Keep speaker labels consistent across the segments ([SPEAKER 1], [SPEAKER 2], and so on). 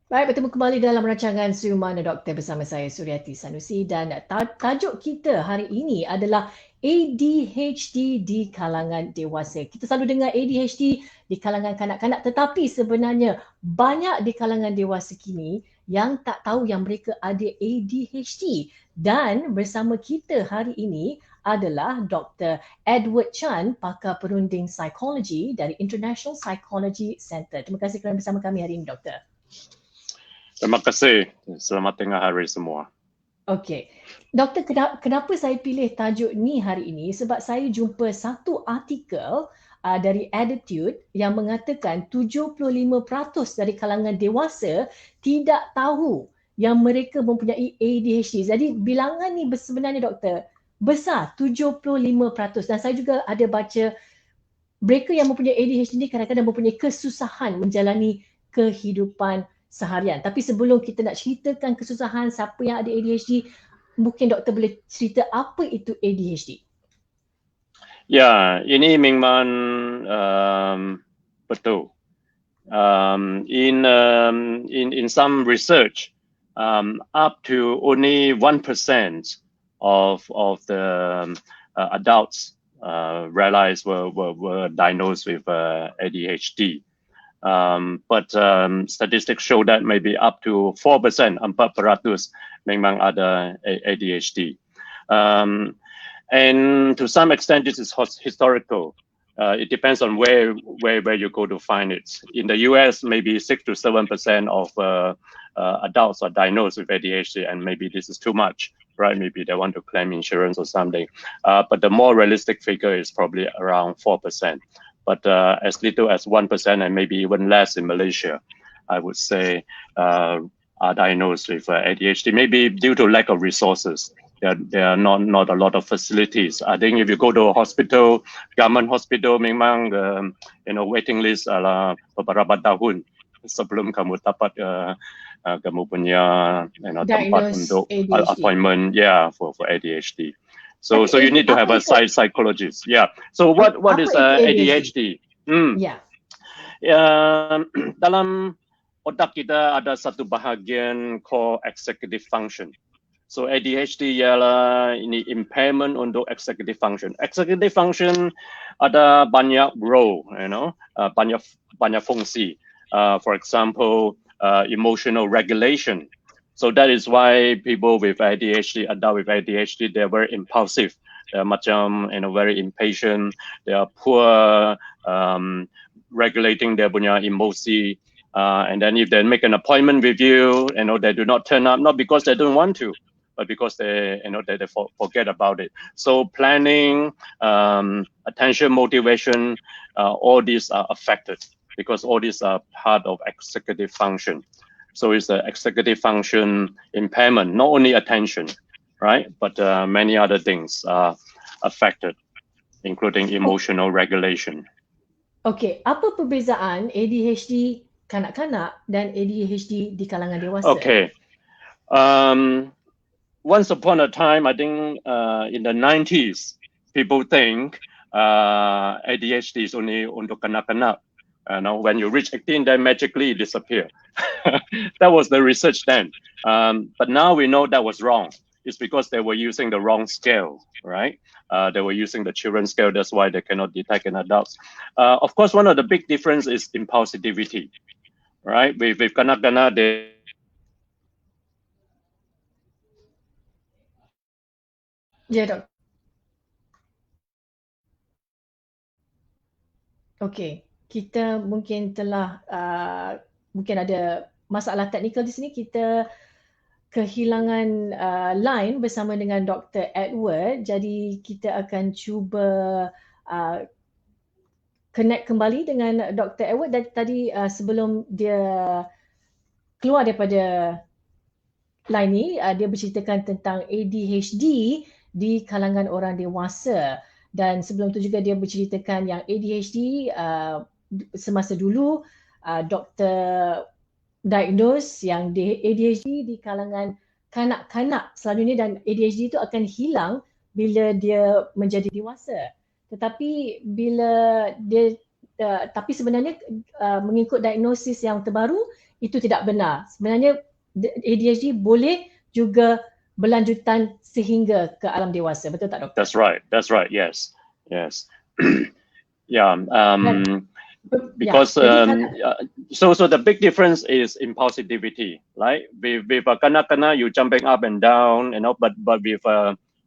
[SPEAKER 1] Baik, bertemu kembali dalam rancangan Siuman Doktor bersama saya Suryati Sanusi dan tajuk kita hari ini adalah ADHD di kalangan dewasa. Kita selalu dengar ADHD di kalangan kanak-kanak tetapi sebenarnya banyak di kalangan dewasa kini yang tak tahu yang mereka ada ADHD. Dan bersama kita hari ini adalah Dr. Edward Chan, pakar perunding psikologi dari International Psychology Center. Terima kasih kerana bersama kami hari ini, Doktor.
[SPEAKER 2] Terima kasih. Selamat tengah hari semua.
[SPEAKER 1] Okey. Doktor, kenapa saya pilih tajuk ni hari ini? Sebab saya jumpa satu artikel dari Attitude yang mengatakan 75% dari kalangan dewasa tidak tahu yang mereka mempunyai ADHD. Jadi bilangan ni sebenarnya doktor besar, 75%. Dan saya juga ada baca mereka yang mempunyai ADHD ni kadang-kadang mempunyai kesusahan menjalani kehidupan seharian. Tapi sebelum kita nak ceritakan kesusahan siapa yang ada ADHD, mungkin doktor boleh cerita apa itu ADHD?
[SPEAKER 2] Ya, ini memang betul. In some research, up to only 1% of the adults realize were diagnosed with ADHD. But statistics show that maybe up to 4%, 4% memang ada ADHD. And to some extent, this is historical. It depends on where you go to find it. In the US, maybe 6 to 7% of adults are diagnosed with ADHD, and maybe this is too much, right? Maybe they want to claim insurance or something. But the more realistic figure is probably around 4%. But as little as 1% and maybe even less in Malaysia, I would say, are diagnosed with ADHD, maybe due to lack of resources. There are not a lot of facilities. I think if you go to a hospital, government hospital, memang waiting list ala beberapa tahun sebelum kamu dapat kamu punya tempat untuk appointment, for ADHD. So you need to have a psychologist. Yeah. So what is ADHD?
[SPEAKER 1] Yeah.
[SPEAKER 2] Dalam otak kita ada satu bahagian called executive function. So ADHD ialah ini impairment untuk executive function. Executive function ada banyak role, banyak fungsi. For example, emotional regulation. So that is why people with ADHD, adult with ADHD, they're very impulsive. They're macam, very impatient. They are poor regulating their punya emosi. And then if they make an appointment with you, they do not turn up, not because they don't want to, but because they forget about it. So planning, attention, motivation, all these are affected because all these are part of executive function. So it's the executive function impairment, not only attention, right? But many other things are affected, including emotional regulation.
[SPEAKER 1] Okay, apa perbezaan ADHD kanak-kanak dan ADHD di kalangan dewasa?
[SPEAKER 2] Okay. Once upon a time, I think in the 90s, people think ADHD is only untuk kanak-kanak. When you reach 18, then magically disappear. That was the research then. But now we know that was wrong. It's because they were using the wrong scale, right? They were using the children's scale. That's why they cannot detect in adults. Of course, one of the big difference is impulsivity, right? With kanak-kanak, they
[SPEAKER 1] Dok. Okey, kita mungkin telah mungkin ada masalah teknikal di sini. Kita kehilangan line bersama dengan Dr. Edward. Jadi kita akan cuba connect kembali dengan Dr. Edward. Dan tadi sebelum dia keluar daripada line ni, dia berceritakan tentang ADHD di kalangan orang dewasa. Dan sebelum tu juga dia berceritakan yang ADHD semasa dulu doktor diagnose yang ADHD di kalangan kanak-kanak selalunya, dan ADHD itu akan hilang bila dia menjadi dewasa. Tetapi bila dia tapi sebenarnya mengikut diagnosis yang terbaru, itu tidak benar. Sebenarnya ADHD boleh juga berlanjutan sehingga ke alam dewasa. Betul tak, doktor?
[SPEAKER 2] That's right. Yes. Yeah. Because so the big difference is impulsivity, right? With kana you jumping up and down, but with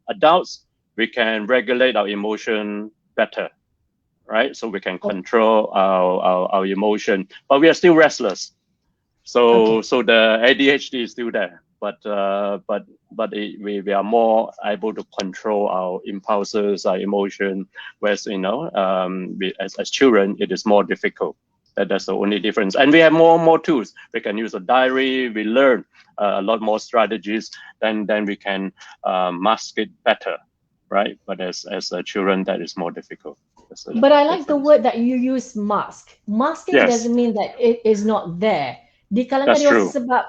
[SPEAKER 2] adults we can regulate our emotion better, right? So we can control our emotion, but we are still restless. So the ADHD is still there, but we are more able to control our impulses, our emotion. Whereas as children, it is more difficult. That's the only difference. And we have more tools. We can use a diary. We learn a lot more strategies. Then we can mask it better, right? But as children, that is more difficult.
[SPEAKER 1] But I like the word that you use, mask. Masking doesn't mean that it is not there. Di kalangan dewasa sebab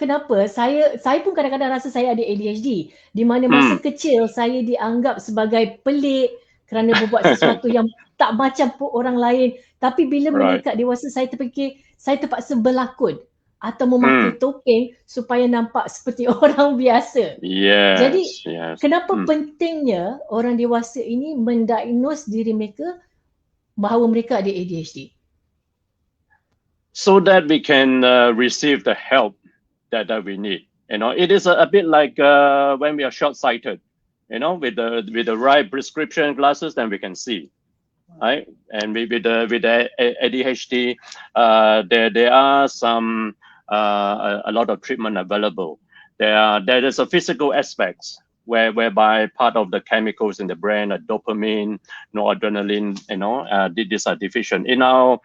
[SPEAKER 1] kenapa saya pun kadang-kadang rasa saya ada ADHD, di mana masa kecil saya dianggap sebagai pelik kerana berbuat sesuatu yang tak macam orang lain, tapi bila meningkat dewasa saya terfikir saya terpaksa berlakon atau memakai topeng supaya nampak seperti orang biasa. Jadi kenapa pentingnya orang dewasa ini mendiagnose diri mereka bahawa mereka ada ADHD?
[SPEAKER 2] So that we can receive the help that we need. It is a bit like when we are short-sighted. With the right prescription glasses, then we can see, right? And with the ADHD, there are some a lot of treatment available. There is a physical aspects whereby part of the chemicals in the brain, dopamine, noradrenaline, these are deficient. In our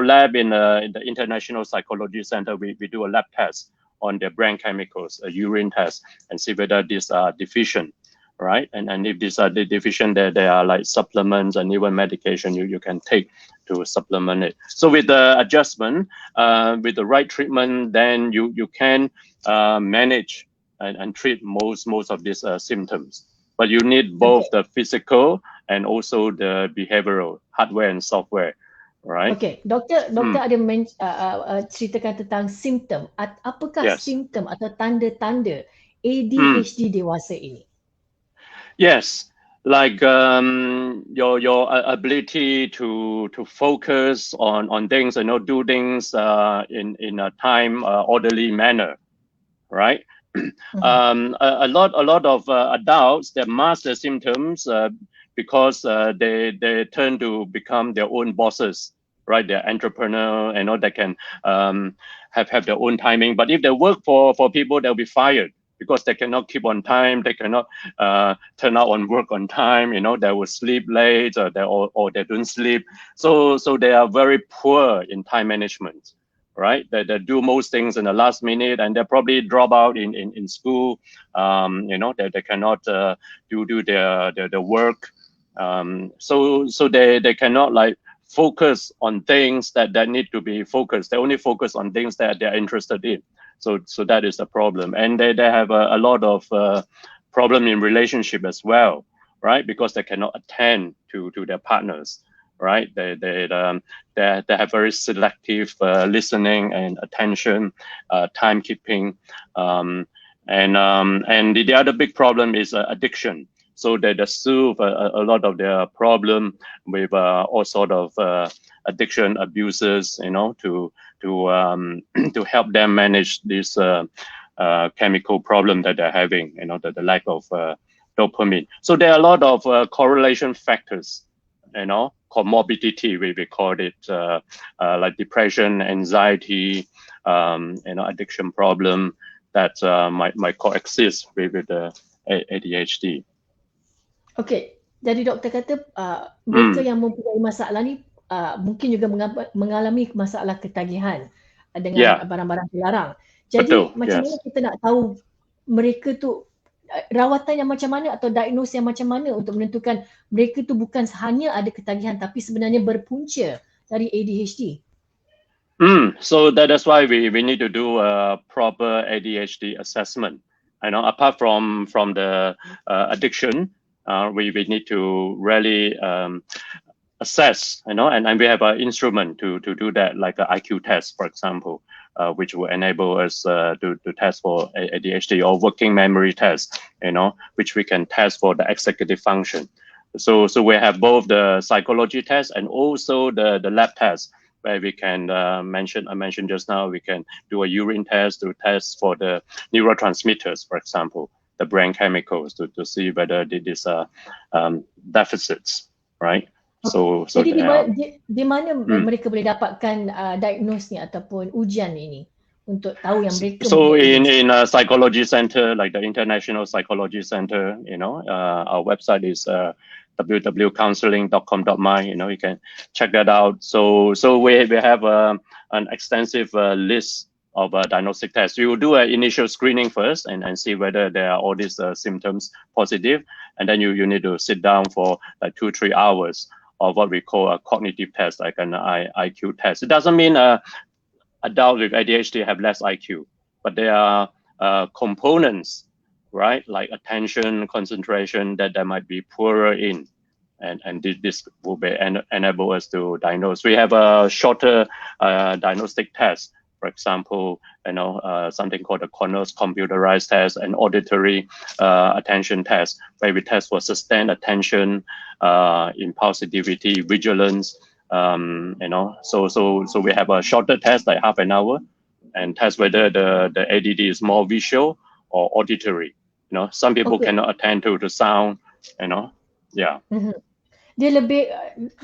[SPEAKER 2] lab in the International Psychology Center, we do a lab test on the brain chemicals, a urine test, and see whether these are deficient, right? And if these are deficient, there are like supplements and even medication you can take to supplement it. So with the adjustment, with the right treatment, then you can manage and treat most of these symptoms. But you need both the physical and also the behavioral, hardware and software, right?
[SPEAKER 1] Okay, doktor ada ceritakan tentang simptom. Apakah simptom atau tanda-tanda ADHD dewasa ini?
[SPEAKER 2] Yes, like your ability to focus on things, do things in a time orderly manner, right? A lot of adults that mask their symptoms because they turn to become their own bosses, right? They're entrepreneur, they can have their own timing. But if they work for people, they'll be fired because they cannot keep on time. They cannot turn out on work on time. They will sleep late or they don't sleep. So they are very poor in time management. Right, they do most things in the last minute, and they probably drop out in school. They cannot do their work. So they cannot like focus on things that need to be focused. They only focus on things that they're interested in. So that is the problem, and they have a lot of problem in relationship as well, right? Because they cannot attend to their partners. Right, they have very selective listening and attention, timekeeping, and the other big problem is addiction. So they soothe a lot of their problem with all sort of addiction abuses, to help them manage this chemical problem that they're having, the lack of dopamine. So there are a lot of correlation factors, comorbidity, we call it, like depression, anxiety, addiction problem that might coexist with the ADHD.
[SPEAKER 1] Okay, jadi doktor kata mereka yang mempunyai masalah ni mungkin juga mengalami masalah ketagihan dengan barang-barang terlarang. Jadi macam mana kita nak tahu mereka tu rawatan yang macam mana atau diagnosis yang macam mana untuk menentukan mereka tu bukan hanya ada ketagihan tapi sebenarnya berpunca dari ADHD?
[SPEAKER 2] So that's why we need to do a proper ADHD assessment. Apart from the addiction, we need to really assess, and we have an instrument to do that, like an IQ test, for example, which will enable us to test for ADHD, or working memory test, which we can test for the executive function. So we have both the psychology test and also the lab test, where we can I mentioned just now, we can do a urine test to test for the neurotransmitters, for example, the brain chemicals, to see whether these are deficits, right? So
[SPEAKER 1] Jadi di mana mereka boleh dapatkan diagnose ni ataupun ujian ini untuk tahu yang mereka.
[SPEAKER 2] So in a psychology center, like the International Psychology Center, our website is www.counselling.com.my. You can check that out. So we have an extensive list of diagnostic tests. We will do an initial screening first and see whether there are all these symptoms positive, and then you need to sit down for like 2-3 hours of what we call a cognitive test, like an IQ test. It doesn't mean adults with ADHD have less IQ, but there are components, right, like attention, concentration, that might be poorer in, and this will be enable us to diagnose. We have a shorter diagnostic test. For example, something called a Connell's computerized test, an auditory attention test, where we test for sustained attention, impulsivity, vigilance. So we have a shorter test, like half an hour, and test whether the ADD is more visual or auditory. Some people cannot attend to the sound. Yeah.
[SPEAKER 1] Dia lebih,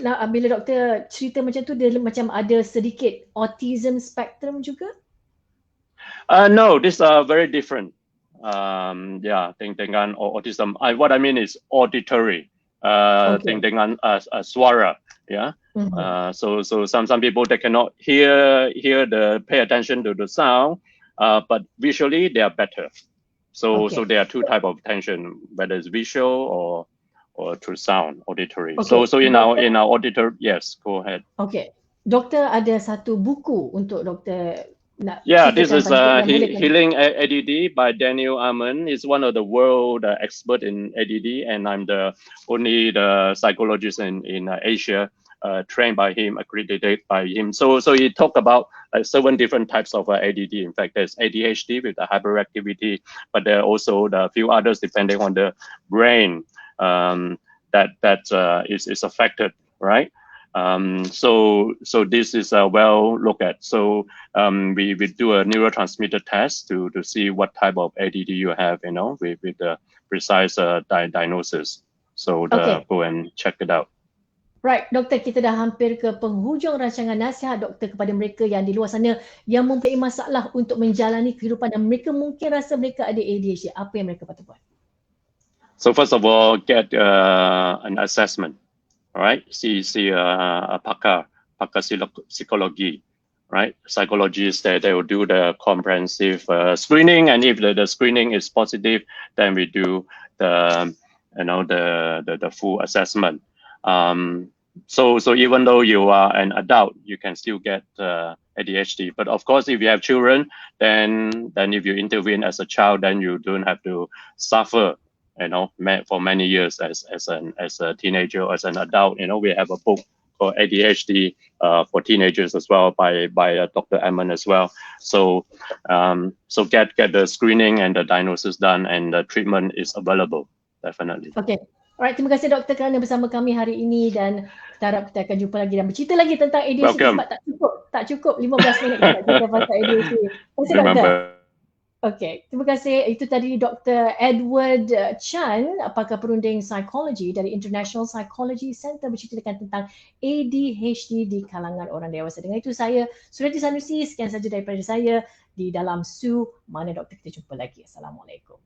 [SPEAKER 1] bila doktor cerita macam tu, dia macam ada sedikit autism spectrum juga?
[SPEAKER 2] No, these are very different. Dengan autism. What I mean is auditory. Dengan suara. Yeah. So some people, they cannot hear pay attention to the sound, but visually they are better. So there are two type of attention, whether it's visual or through sound, auditory. So in our auditor, yes, go ahead.
[SPEAKER 1] Okay, doktor ada satu buku untuk doktor.
[SPEAKER 2] This is Healing ADD by Daniel Amen. He's one of the world expert in ADD, and I'm the only psychologist in Asia trained by him, accredited by him. So he talked about 7 different types of ADD. In fact, there's ADHD with the hyperactivity, but there are also a few others depending on the brain that is affected, right? So this is well looked at. So we do a neurotransmitter test to see what type of ADD you have, with the precise diagnosis. So go and check it out.
[SPEAKER 1] Right, doktor, kita dah hampir ke penghujung rancangan nasihat doktor kepada mereka yang di luar sana yang mempunyai masalah untuk menjalani kehidupan dan mereka mungkin rasa mereka ada ADHD. Apa yang mereka patut buat?
[SPEAKER 2] So first of all, get an assessment. All right, see a pakar psychology, right? Psychologists, they will do the comprehensive screening, and if the screening is positive, then we do the full assessment. So even though you are an adult, you can still get ADHD. But of course, if you have children, then if you intervene as a child, then you don't have to suffer, for many years as a teenager or as an adult. We have a book called ADHD for teenagers as well by Dr. Amen as well. So get the screening and the diagnosis done, and the treatment is available, definitely.
[SPEAKER 1] Okay. Alright, terima kasih doktor kerana bersama kami hari ini, dan kita harap kita akan jumpa lagi dan bercerita lagi tentang ADHD. Sebab tak cukup 15 minit kita cerita pasal ADHD. Terima kasih doktor. Okay, terima kasih. Itu tadi Dr. Edward Chan, pakar perunding psikologi dari International Psychology Center, berceritakan tentang ADHD di kalangan orang dewasa. Dengan itu saya, Surati Sanusi, sekian saja daripada saya di dalam Su Mana Doktor. Kita jumpa lagi. Assalamualaikum.